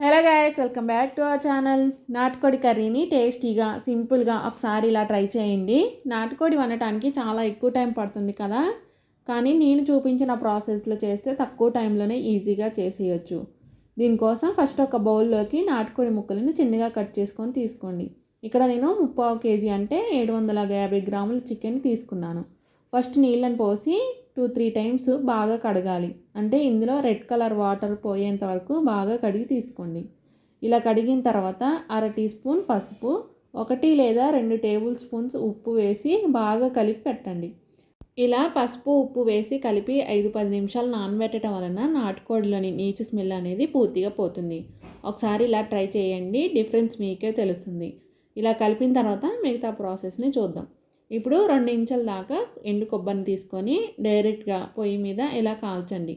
Hello guys, welcome back to our channel. నాటుకోడి కర్రీని టేస్టీగా సింపుల్గా ఒకసారి ఇలా ట్రై చేయండి. నాటుకోడి వండటానికి చాలా ఎక్కువ టైం పడుతుంది కదా, కానీ నేను చూపించిన ప్రాసెస్లో చేస్తే తక్కువ టైంలోనే ఈజీగా చేసేయచ్చు. దీనికోసం ఫస్ట్ ఒక బౌల్లోకి నాటుకోడి ముక్కలను చిన్నగా కట్ చేసుకొని తీసుకోండి. ఇక్కడ నేను 3/4 kg అంటే 750 గ్రాముల చికెన్ తీసుకున్నాను. ఫస్ట్ నీళ్ళని పోసి 2-3 టైమ్స్ బాగా కడగాలి. అంటే ఇందులో రెడ్ కలర్ వాటర్ పోయేంత వరకు బాగా కడిగి తీసుకోండి. ఇలా కడిగిన తర్వాత 1/2 టీ స్పూన్ పసుపు, 1 లేదా 2 టేబుల్ స్పూన్స్ ఉప్పు వేసి బాగా కలిపి పెట్టండి. ఇలా పసుపు ఉప్పు వేసి కలిపి 5-10 నిమిషాలు నానబెట్టడం వలన నాటుకోడిలోని నీచు స్మెల్ అనేది పూర్తిగా పోతుంది. ఒకసారి ఇలా ట్రై చేయండి, డిఫరెన్స్ మీకే తెలుస్తుంది. ఇలా కలిపిన తర్వాత మిగతా ప్రాసెస్ని చూద్దాం. ఇప్పుడు 2 ఇంచుల దాకా ఎండు కొబ్బరిని తీసుకొని డైరెక్ట్గా పొయ్యి మీద ఇలా కాల్చండి.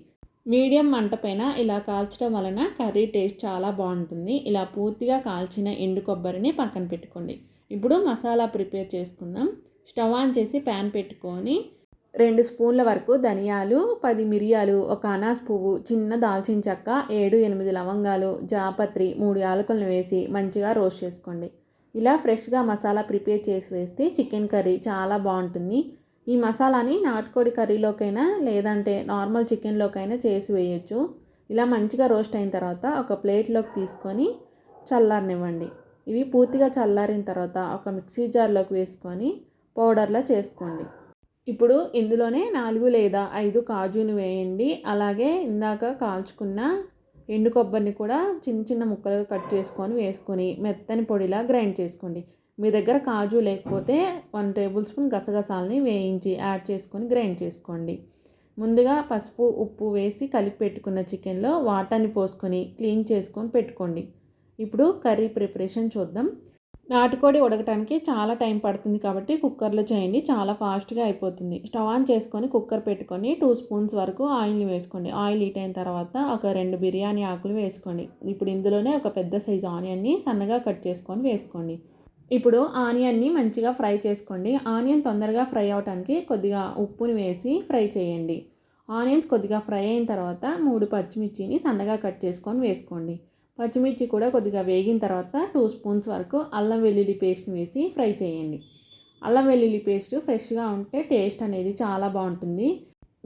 మీడియం మంట పైన ఇలా కాల్చడం వలన కర్రీ టేస్ట్ చాలా బాగుంటుంది. ఇలా పూర్తిగా కాల్చిన ఎండు కొబ్బరిని పక్కన పెట్టుకోండి. ఇప్పుడు మసాలా ప్రిపేర్ చేసుకుందాం. స్టవ్ ఆన్ చేసి ప్యాన్ పెట్టుకొని 2 స్పూన్ల వరకు ధనియాలు, 10 మిరియాలు, 1 అనాస్ పువ్వు, చిన్న దాల్చిన చెక్క, 7-8 లవంగాలు, జాపత్రి, 3 యాలకులను వేసి మంచిగా రోస్ట్ చేసుకోండి. ఇలా ఫ్రెష్గా మసాలా ప్రిపేర్ చేసి వేస్తే చికెన్ కర్రీ చాలా బాగుంటుంది. ఈ మసాలాని నాటుకోడి కర్రీలోకైనా లేదంటే నార్మల్ చికెన్లోకైనా చేసి వేయచ్చు. ఇలా మంచిగా రోస్ట్ అయిన తర్వాత ఒక ప్లేట్లోకి తీసుకొని చల్లారనివ్వండి. ఇవి పూర్తిగా చల్లారిన తర్వాత ఒక మిక్సీ జార్లోకి వేసుకొని పౌడర్లా చేసుకోండి. ఇప్పుడు ఇందులోనే 4 లేదా 5 కాజుని వేయండి. అలాగే ఇందాక కాల్చుకున్న ఎండు కొబ్బరిని కూడా చిన్న చిన్న ముక్కలుగా కట్ చేసుకొని వేసుకొని మెత్తని పొడిలా గ్రైండ్ చేసుకోండి. మీ దగ్గర కాజు లేకపోతే 1 టేబుల్ స్పూన్ గసగసాలని వేయించి యాడ్ చేసుకొని గ్రైండ్ చేసుకోండి. ముందుగా పసుపు ఉప్పు వేసి కలిపి పెట్టుకున్న చికెన్లో వాటర్ని పోసుకొని క్లీన్ చేసుకొని పెట్టుకోండి. ఇప్పుడు కర్రీ ప్రిపరేషన్ చూద్దాం. నాటుకోడి ఉడకటానికి చాలా టైం పడుతుంది కాబట్టి కుక్కర్లో చేయండి, చాలా ఫాస్ట్గా అయిపోతుంది. స్టవ్ ఆన్ చేసుకొని కుక్కర్ పెట్టుకొని 2 స్పూన్స్ వరకు ఆయిల్ని వేసుకోండి. ఆయిల్ హీట్ అయిన తర్వాత ఒక 2 బిర్యానీ ఆకులు వేసుకోండి. ఇప్పుడు ఇందులోనే ఒక పెద్ద సైజు ఆనియన్ని సన్నగా కట్ చేసుకొని వేసుకోండి. ఇప్పుడు ఆనియన్ని మంచిగా ఫ్రై చేసుకోండి. ఆనియన్ తొందరగా ఫ్రై అవడానికి కొద్దిగా ఉప్పుని వేసి ఫ్రై చేయండి. ఆనియన్స్ కొద్దిగా ఫ్రై అయిన తర్వాత 3 పచ్చిమిర్చిని సన్నగా కట్ చేసుకొని వేసుకోండి. పచ్చిమిర్చి కూడా కొద్దిగా వేగిన తర్వాత 2 స్పూన్స్ వరకు అల్లం వెల్లుల్లి పేస్ట్ని వేసి ఫ్రై చేయండి. అల్లం వెల్లుల్లి పేస్ట్ ఫ్రెష్గా ఉంటే టేస్ట్ అనేది చాలా బాగుంటుంది.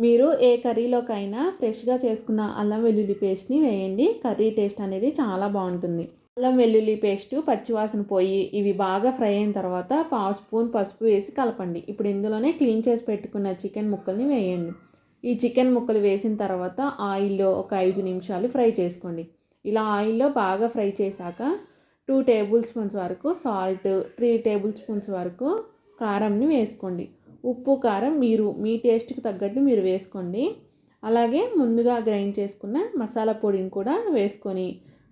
మీరు ఏ కర్రీలోకైనా ఫ్రెష్గా చేసుకున్న అల్లం వెల్లుల్లి పేస్ట్ని వేయండి, కర్రీ టేస్ట్ అనేది చాలా బాగుంటుంది. అల్లం వెల్లుల్లి పేస్ట్ పచ్చివాసన పోయి ఇవి బాగా ఫ్రై అయిన తర్వాత 1/2 స్పూన్ పసుపు వేసి కలపండి. ఇప్పుడు ఇందులోనే క్లీన్ చేసి పెట్టుకున్న చికెన్ ముక్కల్ని వేయండి. ఈ చికెన్ ముక్కలు వేసిన తర్వాత ఆయిల్లో ఒక 5 నిమిషాలు ఫ్రై చేసుకోండి. ఇలా ఆయిల్లో బాగా ఫ్రై చేశాక 2 టేబుల్ స్పూన్స్ వరకు సాల్ట్, 3 టేబుల్ స్పూన్స్ వరకు కారంని వేసుకోండి. ఉప్పు కారం మీరు మీ టేస్ట్కి తగ్గట్టు మీరు వేసుకోండి. అలాగే ముందుగా గ్రైండ్ చేసుకున్న మసాలా పొడిని కూడా వేసుకొని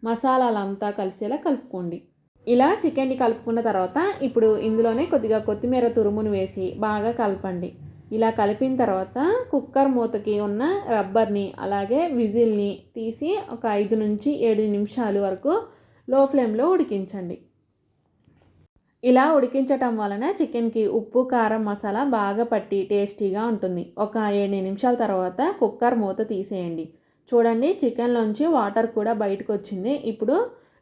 మసాలాలంతా కలిసేలా కలుపుకోండి. ఇలా చికెన్ని కలుపుకున్న తర్వాత ఇప్పుడు ఇందులోనే కొద్దిగా కొత్తిమీర తురుమును వేసి బాగా కలపండి. ఇలా కలిపిన తర్వాత కుక్కర్ మూతకి ఉన్న రబ్బర్ని అలాగే విజిల్ని తీసి ఒక 5-7 నిమిషాలు వరకు లో ఫ్లేమ్లో ఉడికించండి. ఇలా ఉడికించటం వలన చికెన్కి ఉప్పు కారం మసాలా బాగా పట్టి టేస్టీగా ఉంటుంది. ఒక 7 నిమిషాల తర్వాత కుక్కర్ మూత తీసేయండి. చూడండి, చికెన్లోంచి వాటర్ కూడా బయటకు వచ్చింది. ఇప్పుడు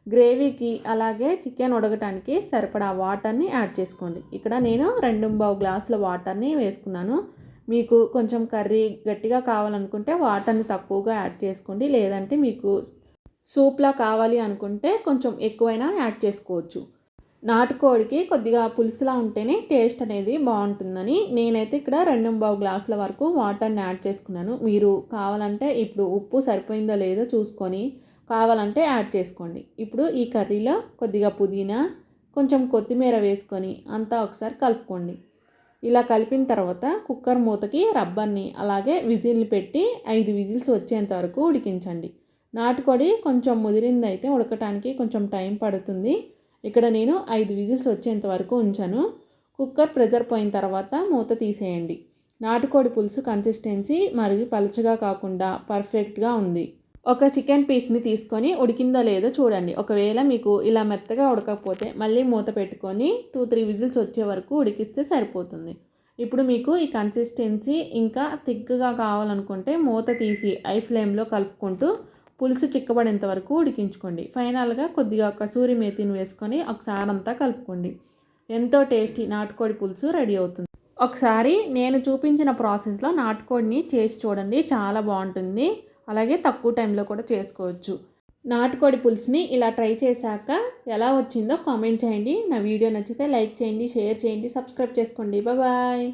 గ్రేవీకి అలాగే చికెన్ ఉడకటానికి సరిపడా వాటర్ని యాడ్ చేసుకోండి. ఇక్కడ నేను 2 గ్లాసుల వాటర్ని వేసుకున్నాను. మీకు కొంచెం కర్రీ గట్టిగా కావాలనుకుంటే వాటర్ని తక్కువగా యాడ్ చేసుకోండి, లేదంటే మీకు సూప్లా కావాలి అనుకుంటే కొంచెం ఎక్కువైనా యాడ్ చేసుకోవచ్చు. నాటుకోడికి కొద్దిగా పులుసులా ఉంటేనే టేస్ట్ అనేది బాగుంటుందని నేనైతే ఇక్కడ 2 గ్లాసుల వరకు వాటర్ని యాడ్ చేసుకున్నాను. మీరు కావాలంటే ఇప్పుడు ఉప్పు సరిపోయిందో లేదో చూసుకొని కావాలంటే యాడ్ చేసుకోండి. ఇప్పుడు ఈ కర్రీలో కొద్దిగా పుదీనా, కొంచెం కొత్తిమీర వేసుకొని అంతా ఒకసారి కలుపుకోండి. ఇలా కలిపిన తర్వాత కుక్కర్ మూతకి రబ్బర్ని అలాగే విజిల్ని పెట్టి 5 విజిల్స్ వచ్చేంత వరకు ఉడికించండి. నాటుకోడి కొంచెం ముదిరిందైతే ఉడకటానికి కొంచెం టైం పడుతుంది. ఇక్కడ నేను 5 విజిల్స్ వచ్చేంత వరకు ఉంచాను. కుక్కర్ ప్రెజర్ పోయిన తర్వాత మూత తీసేయండి. నాటుకోడి పులుసు కన్సిస్టెన్సీ మరి పలుచగా కాకుండా పర్ఫెక్ట్గా ఉంది. ఒక చికెన్ పీస్ని తీసుకొని ఉడికిందో లేదో చూడండి. ఒకవేళ మీకు ఇలా మెత్తగా ఉడకకపోతే మళ్ళీ మూత పెట్టుకొని 2-3 విజిల్స్ వచ్చే వరకు ఉడికిస్తే సరిపోతుంది. ఇప్పుడు మీకు ఈ కన్సిస్టెన్సీ ఇంకా థిక్గా కావాలనుకుంటే మూత తీసి ఐ ఫ్లేమ్లో కలుపుకుంటూ పులుసు చిక్కబడేంత వరకు ఉడికించుకోండి. ఫైనల్గా కొద్దిగా కసూరి మేతిని వేసుకొని ఒకసారి అంతా కలుపుకోండి. ఎంతో టేస్టీ నాటుకోడి పులుసు రెడీ అవుతుంది. ఒకసారి నేను చూపించిన ప్రాసెస్లో నాటుకోడిని చేసి చూడండి, చాలా బాగుంటుంది. అలాగే తక్కువ టైంలో కూడా చేసుకోవచ్చు. నాటుకోడి పులుసుని ఇలా ట్రై చేశాక ఎలా వచ్చిందో కామెంట్ చేయండి. నా వీడియో నచ్చితే లైక్ చేయండి, షేర్ చేయండి, సబ్స్క్రైబ్ చేసుకోండి. బాయ్.